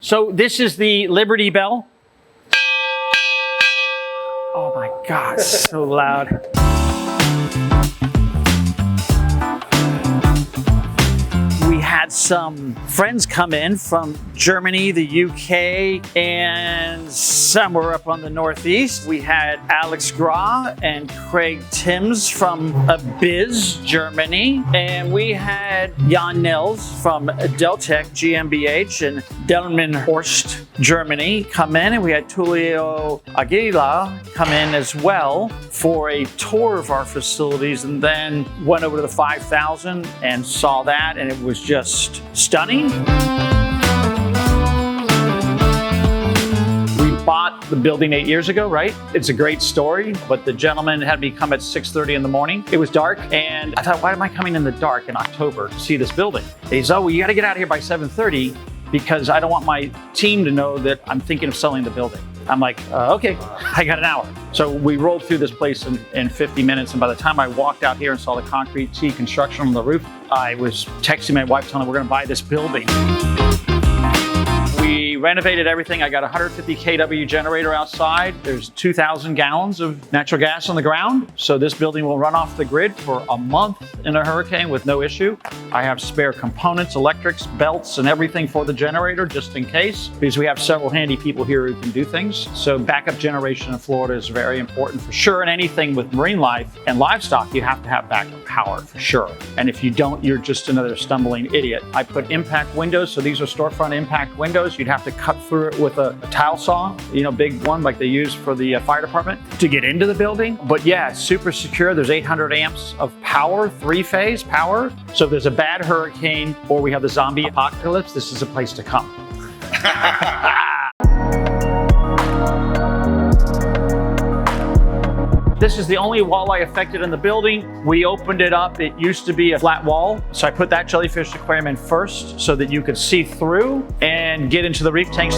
So this is the Liberty Bell. Oh my God, so loud. We had some friends come in from Germany, the UK, and somewhere up on the Northeast. We had Alex Grah and Craig Timms from Abyzz, Germany. And we had Nels from Deltec GmbH and Delmenhorst, Germany come in. And we had Tulio Aguila come in as well for a tour of our facilities, and then went over to the 5000 and saw that, and it was just stunning. We bought the building 8 years ago, right? It's a great story, but the gentleman had me come at 6:30 in the morning. It was dark, and I thought, why am I coming in the dark in October to see this building? He said, oh, well, you gotta get out of here by 7:30 because I don't want my team to know that I'm thinking of selling the building. I'm like, okay, I got an hour. So we rolled through this place in 50 minutes. And by the time I walked out here and saw the concrete T construction on the roof, I was texting my wife telling her we're gonna buy this building. We renovated everything. I got a 150 kW generator outside. There's 2,000 gallons of natural gas on the ground. So this building will run off the grid for a month in a hurricane with no issue. I have spare components, electrics, belts, and everything for the generator just in case, because we have several handy people here who can do things. So backup generation in Florida is very important for sure. And anything with marine life and livestock, you have to have backup power for sure. And if you don't, you're just another stumbling idiot. I put impact windows. So these are storefront impact windows. You'd have to cut through it with a tile saw, you know, big one like they use for the fire department to get into the building. But yeah, it's super secure. There's 800 amps of power, 3-phase power. So if there's a bad hurricane or we have the zombie apocalypse, this is a place to come. This is the only walleye affected in the building. We opened it up. It used to be a flat wall. So I put that jellyfish aquarium in first so that you could see through and get into the reef tanks.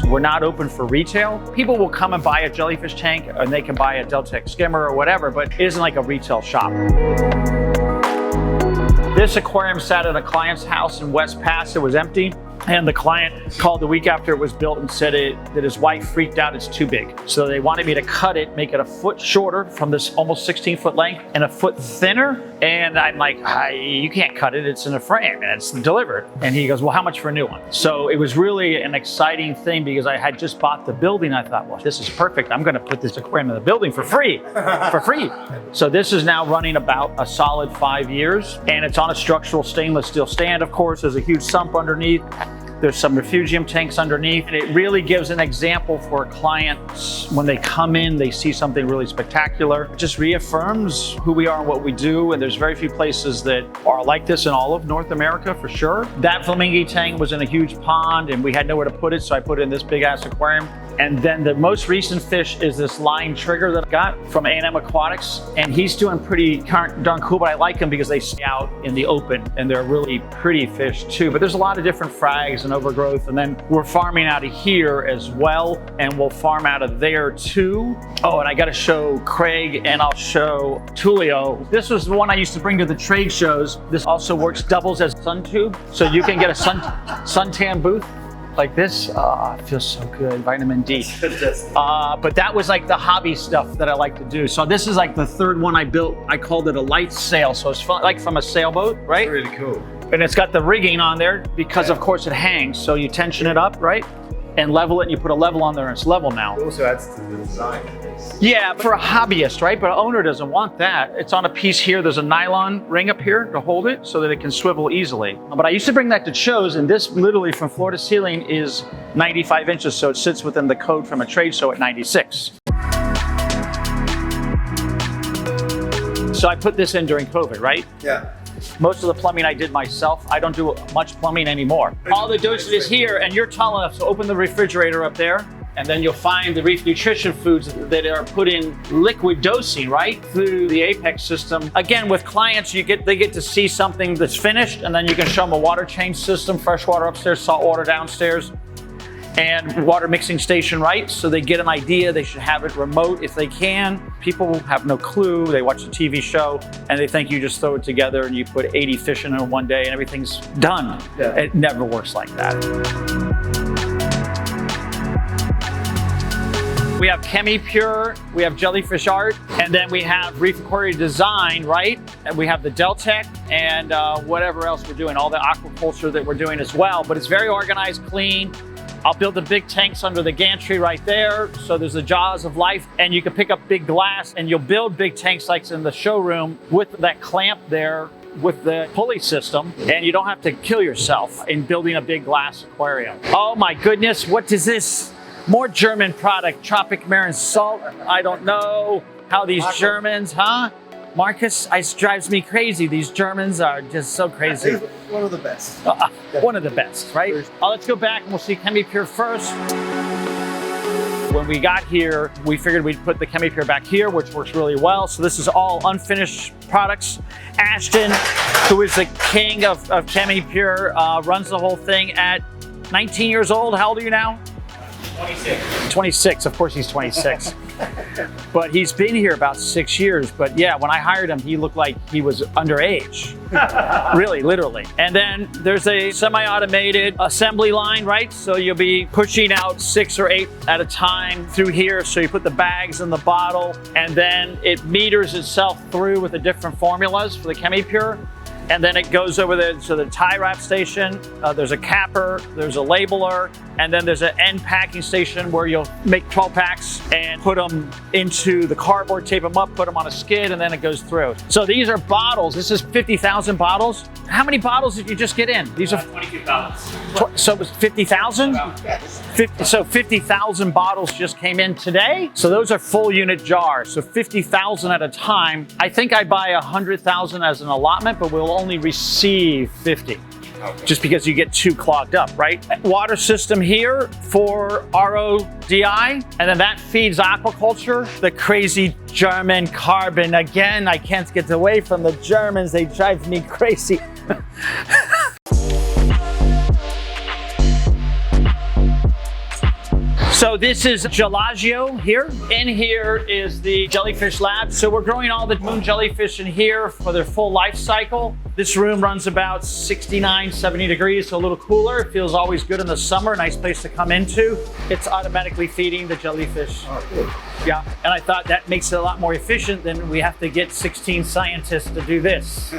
So we're not open for retail. People will come and buy a jellyfish tank, and they can buy a Deltec skimmer or whatever, but it isn't like a retail shop. This aquarium sat at a client's house in West Pass. It was empty. And the client called the week after it was built and said that his wife freaked out, it's too big. So they wanted me to cut it, make it a foot shorter from this almost 16-foot length and a foot thinner. And I'm like, you can't cut it, it's in a frame and it's delivered. And he goes, well, how much for a new one? So it was really an exciting thing because I had just bought the building. I thought, well, this is perfect. I'm gonna put this aquarium in the building for free, for free. So this is now running about a solid 5 years, and it's on a structural stainless steel stand, of course. There's a huge sump underneath. There's some refugium tanks underneath, and it really gives an example for clients when they come in, they see something really spectacular. It just reaffirms who we are and what we do, and there's very few places that are like this in all of North America for sure. That flamingo tank was in a huge pond, and we had nowhere to put it, so I put it in this big ass aquarium. And then the most recent fish is this line trigger that I got from A&M Aquatics, and he's doing pretty darn cool, but I like him because they stay out in the open, and they're really pretty fish too. But there's a lot of different frags and overgrowth, and then we're farming out of here as well, and we'll farm out of there too. Oh, and I gotta show Craig, and I'll show Tulio. This was the one I used to bring to the trade shows. This also works doubles as sun tube, so you can get a suntan booth like this. It feels so good, vitamin D. But that was like the hobby stuff that I like to do. So this is like the third one I built. I called it a light sail. So it's fun, like from a sailboat, right? That's really cool. And it's got the rigging on there because of course it hangs. So you tension it up, right? And level it, and you put a level on there and it's level now. It also adds to the design. Yeah, for a hobbyist, right? But an owner doesn't want that. It's on a piece here. There's a nylon ring up here to hold it so that it can swivel easily. But I used to bring that to shows, and this literally from floor to ceiling is 95 inches. So it sits within the code from a trade show at 96. So I put this in during COVID, right? Yeah. Most of the plumbing I did myself. I don't do much plumbing anymore. All the dosage is here, and you're tall enough to open the refrigerator up there, and then you'll find the Reef nutrition foods that are put in liquid dosing, right? Through the Apex system. Again, with clients, they get to see something that's finished, and then you can show them a water change system, fresh water upstairs, salt water downstairs. and water mixing station, right? So they get an idea, they should have it remote if they can. People have no clue. They watch the TV show and they think you just throw it together and you put 80 fish in it one day and everything's done. Yeah. It never works like that. We have ChemiPure, we have Jellyfish Art, and then we have Reef Aquaria Design, right? And we have the Deltec and whatever else we're doing, all the aquaculture that we're doing as well. But it's very organized, clean. I'll build the big tanks under the gantry right there. So there's the jaws of life, and you can pick up big glass and you'll build big tanks like in the showroom with that clamp there with the pulley system, and you don't have to kill yourself in building a big glass aquarium. Oh my goodness, what is this? More German product, Tropic Marine Salt. I don't know how these Germans, huh? Marcus, it drives me crazy. These Germans are just so crazy. One of the best. One of the best, right? Let's go back and we'll see ChemiPure first. When we got here, we figured we'd put the ChemiPure back here, which works really well. So this is all unfinished products. Ashton, who is the king of ChemiPure, runs the whole thing at 19 years old. How old are you now? 26. 26, of course he's 26. But he's been here about 6 years. But yeah, when I hired him, he looked like he was underage. Really, literally. And then there's a semi-automated assembly line, right? So you'll be pushing out 6 or 8 at a time through here. So you put the bags in the bottle, and then it meters itself through with the different formulas for the ChemiPure. And then it goes over to the tie wrap station. There's a capper, there's a labeler, and then there's an end packing station where you'll make 12 packs and put them into the cardboard, tape them up, put them on a skid, and then it goes through. So these are bottles. This is 50,000 bottles. How many bottles did you just get in? These are 22,000. So it was 50,000? So 50,000 bottles just came in today. So those are full unit jars. So 50,000 at a time. I think I buy 100,000 as an allotment, but we'll only receive 50. Okay. Just because you get too clogged up, right? Water system here for RODI, and then that feeds aquaculture. The crazy German carbon. Again, I can't get away from the Germans. They drive me crazy. So this is Gelagio here. In here is the jellyfish lab. So we're growing all the moon jellyfish in here for their full life cycle. This room runs about 69, 70 degrees, so a little cooler. It feels always good in the summer, nice place to come into. It's automatically feeding the jellyfish. Oh, good. Yeah, and I thought that makes it a lot more efficient than we have to get 16 scientists to do this.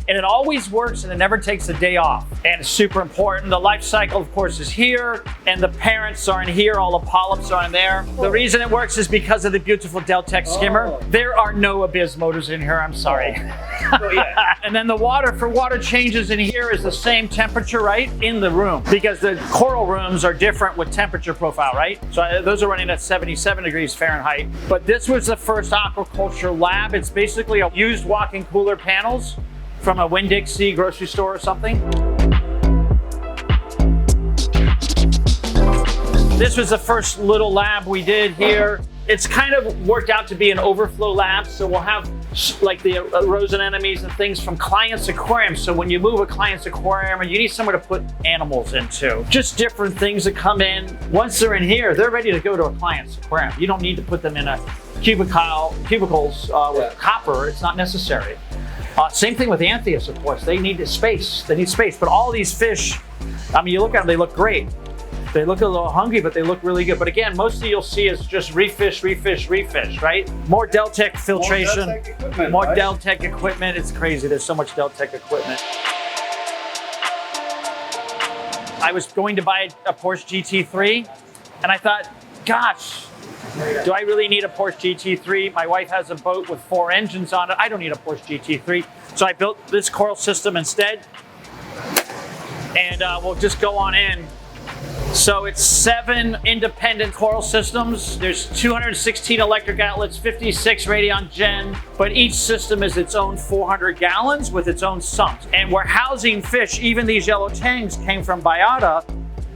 And it always works and it never takes a day off. And it's super important. The life cycle, of course, is here, and the parents are in here. All the polyps are in there. The reason it works is because of the beautiful Deltec skimmer. Oh. There are no Abyzz motors in here, I'm sorry. Oh, yeah. And then the water changes in here is the same temperature, right? In the room. Because the coral rooms are different with temperature profile, right? So those are running at 77 degrees Fahrenheit. But this was the first aquaculture lab. It's basically a used walk-in cooler panels from a Winn-Dixie grocery store or something. This was the first little lab we did here. It's kind of worked out to be an overflow lab, so we'll have like the rows and anemones and things from clients' aquariums. So when you move a client's aquarium, and you need somewhere to put animals into, just different things that come in. Once they're in here, they're ready to go to a client's aquarium. You don't need to put them in a cubicles with copper. It's not necessary. Same thing with Antheus, of course. They need space. They need space. But all these fish, I mean, you look at them, they look great. They look a little hungry, but they look really good. But again, mostly you'll see is just reef fish, right? More Deltec filtration, more Deltec equipment. It's crazy. There's so much Deltec equipment. I was going to buy a Porsche GT3, and I thought, gosh, do I really need a Porsche GT3? My wife has a boat with 4 engines on it. I don't need a Porsche GT3. So I built this coral system instead, and we'll just go on in. So it's 7 independent coral systems. There's 216 electric outlets, 56 Radion Gen, but each system is its own 400 gallons with its own sumps. And we're housing fish. Even these yellow tangs came from Biota,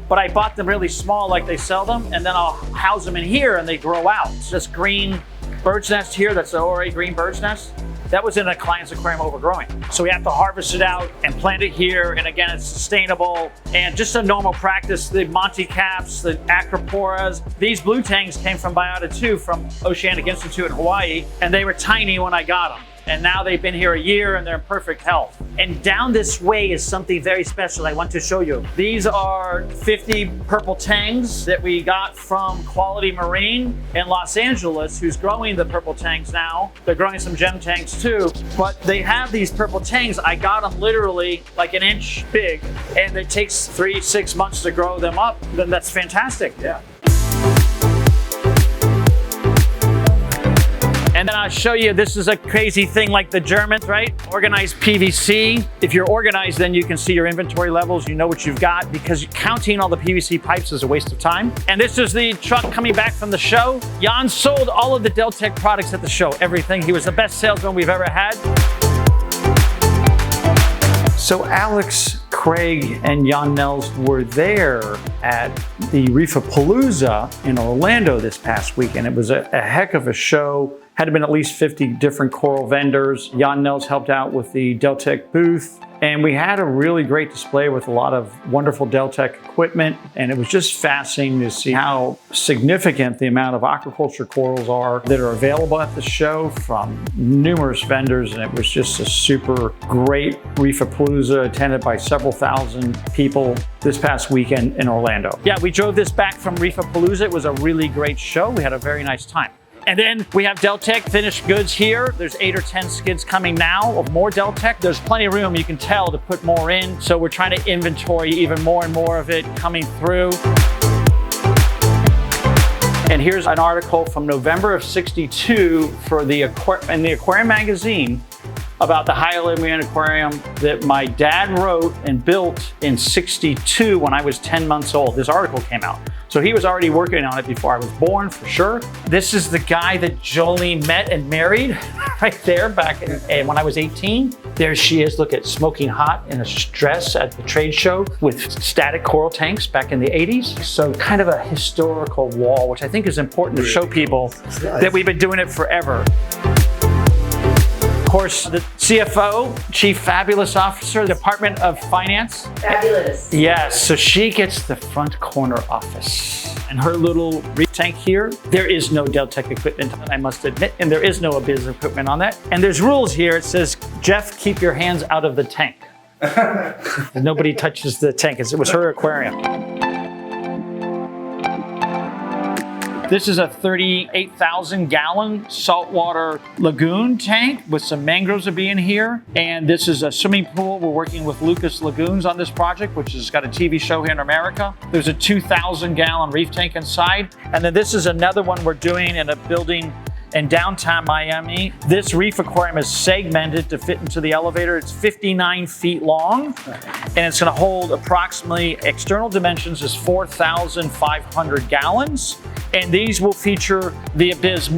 but I bought them really small like they sell them, and then I'll house them in here and they grow out. This green bird's nest here, that's the ORA green bird's nest. that was in a client's aquarium overgrowing. So we have to harvest it out and plant it here. And again, it's sustainable and just a normal practice. The Monte Caps, the Acroporas, these blue tanks came from Biota 2 from Oceanic Institute in Hawaii, and they were tiny when I got them. And now they've been here a year and they're in perfect health. And down this way is something very special I want to show you. These are 50 purple tangs that we got from Quality Marine in Los Angeles, who's growing the purple tangs now. They're growing some gem tangs too, but they have these purple tangs. I got them literally like an inch big, and it takes 3-6 months to grow them up. Then that's fantastic. Yeah. And then I'll show you, this is a crazy thing like the Germans, right? Organized PVC. If you're organized, then you can see your inventory levels. You know what you've got, because counting all the PVC pipes is a waste of time. And this is the truck coming back from the show. Jan sold all of the Deltec products at the show, everything. He was the best salesman we've ever had. So Alex, Craig, and Jan Nels were there at the Reefapalooza in Orlando this past weekend. It was a heck of a show. Had been at least 50 different coral vendors. Jan Nels helped out with the Deltec booth. And we had a really great display with a lot of wonderful Deltec equipment. And it was just fascinating to see how significant the amount of aquaculture corals are that are available at the show from numerous vendors. And it was just a super great Reefapalooza attended by several thousand people this past weekend in Orlando. Yeah, we drove this back from Reefapalooza. It was a really great show. We had a very nice time. And then we have Deltec finished goods here. There's 8 or 10 skids coming now of more Deltec. There's plenty of room, you can tell, to put more in. So we're trying to inventory even more and more of it coming through. And here's an article from November of '62 for in the Aquarium magazine about the Hyalimian aquarium that my dad wrote and built in '62 when I was 10 months old. This article came out. So he was already working on it before I was born, for sure. This is the guy that Jolene met and married right there back when I was 18. There she is, look at smoking hot in a dress at the trade show with static coral tanks back in the 80s. So kind of a historical wall, which I think is important to show people that we've been doing it forever. Of course, the CFO, Chief Fabulous Officer, Department of Finance. Fabulous. Yes, so she gets the front corner office. And her little reef tank here, there is no Deltec equipment, I must admit, and there is no Abyzz equipment on that. And there's rules here. It says, Jeff, keep your hands out of the tank. Nobody touches the tank. It was her aquarium. This is a 38,000 gallon saltwater lagoon tank with some mangroves to be in here. And this is a swimming pool. We're working with Lucas Lagoons on this project, which has got a TV show here in America. There's a 2,000 gallon reef tank inside. And then this is another one we're doing in a building in downtown Miami. This reef aquarium is segmented to fit into the elevator. It's 59 feet long, and it's gonna hold approximately, external dimensions is 4,500 gallons. And these will feature the Abyzz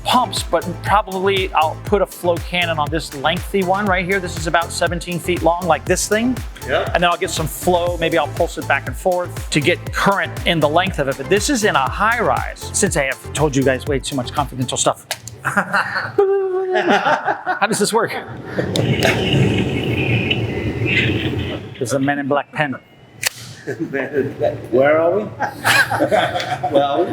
pumps, but probably I'll put a flow cannon on this lengthy one right here. This is about 17 feet long, like this thing. Yeah. And then I'll get some flow, maybe I'll pulse it back and forth to get current in the length of it. But this is in a high rise. Since I have told you guys way too much confidential stuff. How does this work? There's a Men in Black pen. Where are we? Where are we?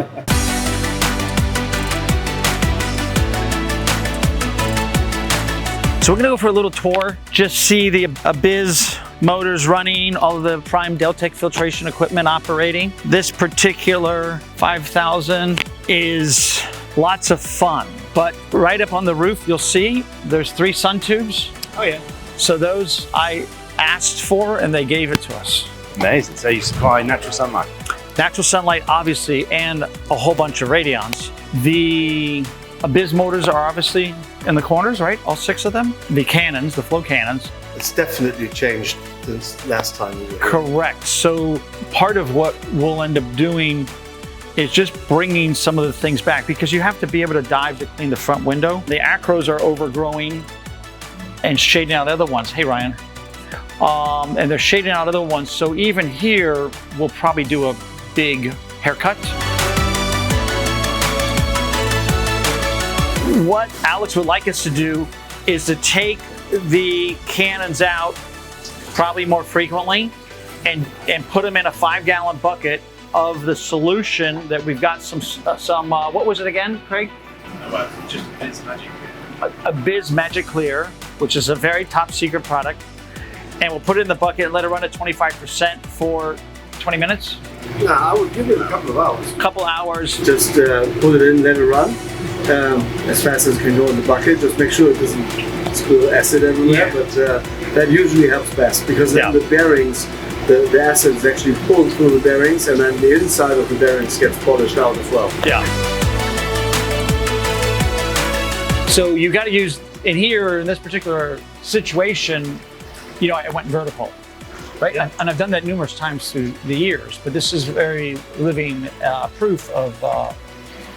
So we're gonna go for a little tour, just see the Abyzz motors running, all of the prime Deltec filtration equipment operating. This particular 5,000 is lots of fun, but right up on the roof, you'll see there's 3 sun tubes. Oh yeah. So those I asked for and they gave it to us. Amazing. So you supply natural sunlight? Natural sunlight, obviously, and a whole bunch of radions. The Abyzz motors are obviously in the corners, right? All 6 of them. The cannons, the flow cannons. It's definitely changed since last time we were here. Correct. So part of what we'll end up doing is just bringing some of the things back, because you have to be able to dive to clean the front window. The acros are overgrowing and shading out other ones. Hey, Ryan. And they're shading out other ones. So even here, we'll probably do a big haircut. What Alex would like us to do is to take the cannons out probably more frequently and put them in a 5-gallon bucket of the solution that we've got some what was it again, Craig? Just Abyzz Magic. Abyzz Magic Clear, which is a very top secret product. And we'll put it in the bucket and let it run at 25% for 20 minutes. Yeah, I would give it a couple of hours. A couple hours. Just put it in, let it run as fast as it can go in the bucket. Just make sure it doesn't spill acid everywhere. Yeah. But that usually helps best because then the bearings, the acid is actually pulled through the bearings, and then the inside of the bearings gets polished out as well. Yeah. So you got to use, in here, in this particular situation, you know, I went vertical, right? Yeah. And I've done that numerous times through the years, but this is very living proof of,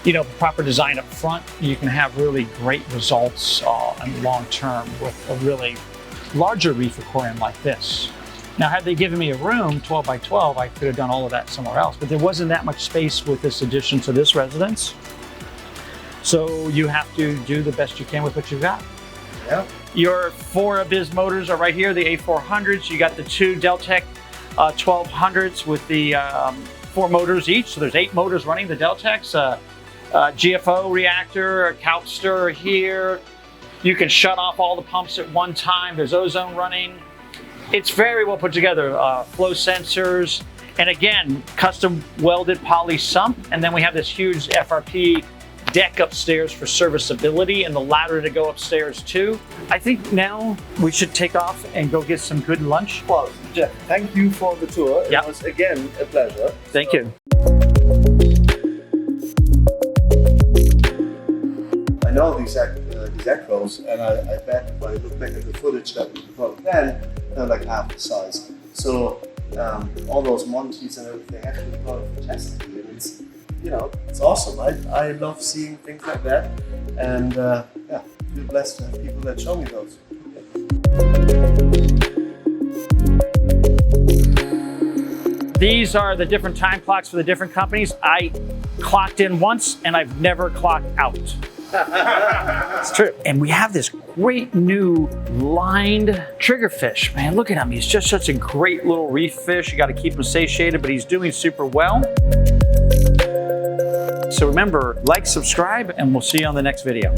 you know, proper design up front. You can have really great results in the long term with a really larger reef aquarium like this. Now, had they given me a room 12 by 12, I could have done all of that somewhere else, but there wasn't that much space with this addition to this residence. So you have to do the best you can with what you've got. Yeah. Your 4 Abyzz motors are right here, the A400s. You got the 2 Deltec 1200s with the 4 motors each. So there's 8 motors running, the Deltecs. GFO reactor, a Calpster here. You can shut off all the pumps at one time. There's ozone running. It's very well put together. Flow sensors. And again, custom welded poly sump. And then we have this huge FRP deck upstairs for serviceability and the ladder to go upstairs too. I think now we should take off and go get some good lunch. Well, Jeff, thank you for the tour. Yeah. It was again a pleasure. Thank you. I know these acros, and I bet if I look back at the footage that we put then, they're like half the size. So all those Monties and everything actually grow fantastically. And it's, you know, it's awesome. I love seeing things like that, and yeah, feel blessed to have people that show me those. These are the different time clocks for the different companies. I clocked in once and I've never clocked out. It's true. And we have this great new lined triggerfish. Man, look at him. He's just such a great little reef fish. You got to keep him satiated, but he's doing super well. So remember, like, subscribe, and we'll see you on the next video.